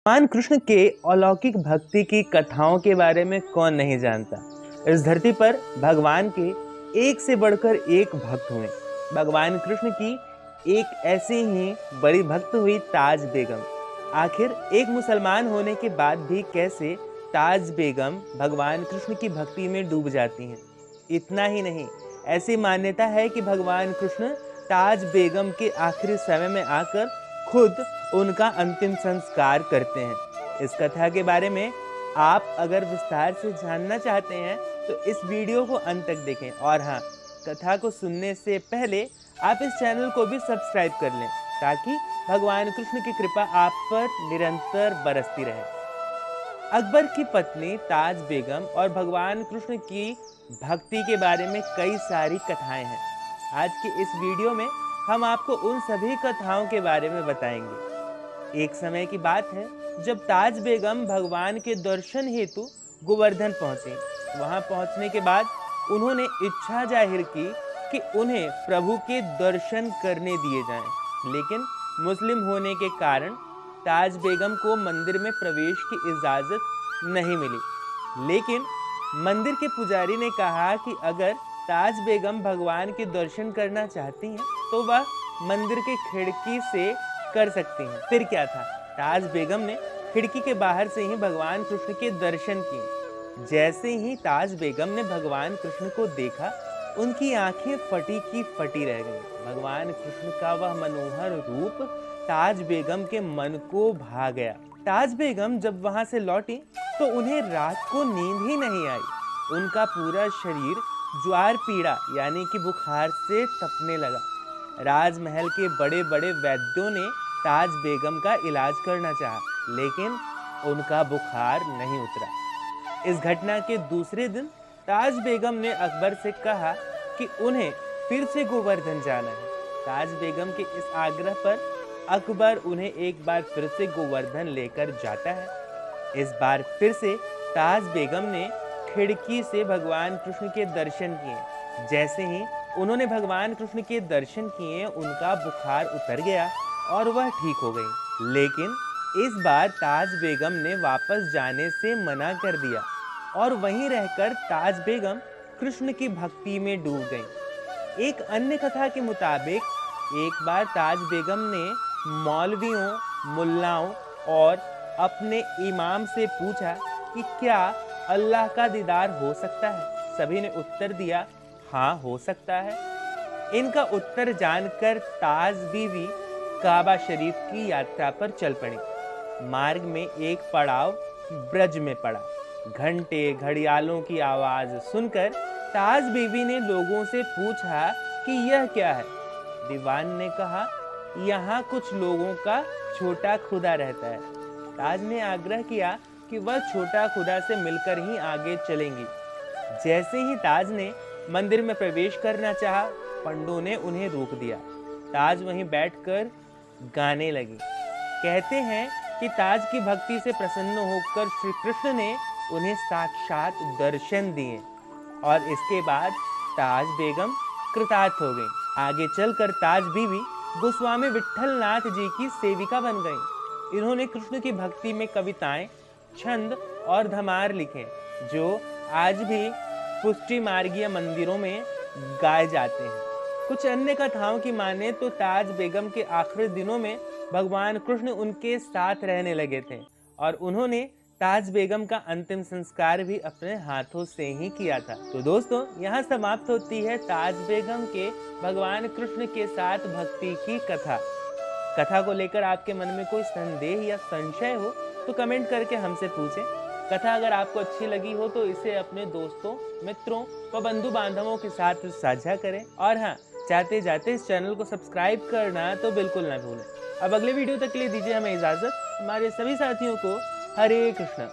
भगवान कृष्ण के अलौकिक भक्ति की कथाओं के बारे में कौन नहीं जानता। इस धरती पर भगवान के एक से बढ़कर एक भक्त हुए। भगवान कृष्ण की एक ऐसी ही बड़ी भक्त हुई ताज बेगम। आखिर एक मुसलमान होने के बाद भी कैसे ताज बेगम भगवान कृष्ण की भक्ति में डूब जाती हैं। इतना ही नहीं, ऐसी मान्यता है कि भगवान कृष्ण ताज बेगम के आखिरी समय में आकर खुद उनका अंतिम संस्कार करते हैं। इस कथा के बारे में आप अगर विस्तार से जानना चाहते हैं तो इस वीडियो को अंत तक देखें। और हाँ, कथा को सुनने से पहले आप इस चैनल को भी सब्सक्राइब कर लें ताकि भगवान कृष्ण की कृपा आप पर निरंतर बरसती रहे। अकबर की पत्नी ताज बेगम और भगवान कृष्ण की भक्ति के बारे में कई सारी कथाएं हैं। आज की इस वीडियो में हम आपको उन सभी कथाओं के बारे में बताएंगे। एक समय की बात है जब ताज बेगम भगवान के दर्शन हेतु गोवर्धन पहुंची। वहां पहुंचने के बाद उन्होंने इच्छा जाहिर की कि उन्हें प्रभु के दर्शन करने दिए जाएं। लेकिन मुस्लिम होने के कारण ताज बेगम को मंदिर में प्रवेश की इजाजत नहीं मिली। लेकिन मंदिर के पुजारी ने कहा कि अगर ताज बेगम भगवान के दर्शन करना चाहती हैं तो वह मंदिर के खिड़की से कर सकती हैं। फिर क्या था, ताज बेगम ने खिड़की के बाहर से ही भगवान कृष्ण के दर्शन किए। जैसे ही ताज बेगम ने भगवान कृष्ण को देखा, उनकी आंखें फटी की फटी रह गईं। भगवान कृष्ण का वह मनोहर रूप ताज बेगम के मन को भा गया। ताज बेगम जब वहां से लौटी तो उन्हें रात को नींद ही नहीं आई। उनका पूरा शरीर ज्वार पीड़ा यानी कि बुखार से तपने लगा। राजमहल के बड़े बड़े वैद्यों ने ताज बेगम का इलाज करना चाहा, लेकिन उनका बुखार नहीं उतरा। इस घटना के दूसरे दिन ताज बेगम ने अकबर से कहा कि उन्हें फिर से गोवर्धन जाना है। ताज बेगम के इस आग्रह पर अकबर उन्हें एक बार फिर से गोवर्धन लेकर जाता है। इस बार फिर से ताज बेगम ने खिड़की से भगवान कृष्ण के दर्शन किए। जैसे ही उन्होंने भगवान कृष्ण के दर्शन किए, उनका बुखार उतर गया और वह ठीक हो गई। लेकिन इस बार ताज बेगम ने वापस जाने से मना कर दिया और वहीं रहकर ताज बेगम कृष्ण की भक्ति में डूब गईं। एक अन्य कथा के मुताबिक एक बार ताज बेगम ने मौलवियों, मुल्लाओं और अपने इमाम से पूछा कि क्या अल्लाह का दीदार हो सकता है। सभी ने उत्तर दिया, हाँ हो सकता है। इनका उत्तर जानकर ताज बीवी काबा शरीफ की यात्रा पर चल पड़ी। मार्ग में एक पड़ाव ब्रज में पड़ा। घंटे घड़ियालों की आवाज सुनकर ताज बीवी ने लोगों से पूछा कि यह क्या है। दीवान ने कहा, यहाँ कुछ लोगों का छोटा खुदा रहता है। ताज ने आग्रह किया कि वह छोटा खुदा से मिलकर ही आगे चलेंगी। जैसे ही ताज ने मंदिर में प्रवेश करना चाहा, पंडों ने उन्हें रोक दिया। ताज वहीं बैठकर गाने लगी। कहते हैं कि ताज की भक्ति से प्रसन्न होकर श्री कृष्ण ने उन्हें साक्षात दर्शन दिए और इसके बाद ताज बेगम कृतार्थ हो गई। आगे चलकर ताज बीवी गोस्वामी विट्ठल नाथ जी की सेविका बन गई। इन्होंने कृष्ण की भक्ति में कविताएं, छंद और धमार लिखे जो आज भी पुष्टि मार्गीय मंदिरों में गाए जाते हैं। कुछ अन्य कथाओं की माने तो ताज बेगम के आखिरी दिनों में भगवान कृष्ण उनके साथ रहने लगे थे और उन्होंने ताज बेगम का अंतिम संस्कार भी अपने हाथों से ही किया था। तो दोस्तों, यहाँ समाप्त होती है ताज बेगम के भगवान कृष्ण के साथ भक्ति की कथा। कथा को लेकर आपके मन में कोई संदेह या संशय हो तो कमेंट करके हमसे पूछें। कथा अगर आपको अच्छी लगी हो तो इसे अपने दोस्तों, मित्रों व बंधु बांधवों के साथ साझा करें। और हाँ, जाते जाते इस चैनल को सब्सक्राइब करना तो बिल्कुल ना भूलें। अब अगले वीडियो तक के लिए दीजिए हमें इजाजत। हमारे सभी साथियों को हरे कृष्ण।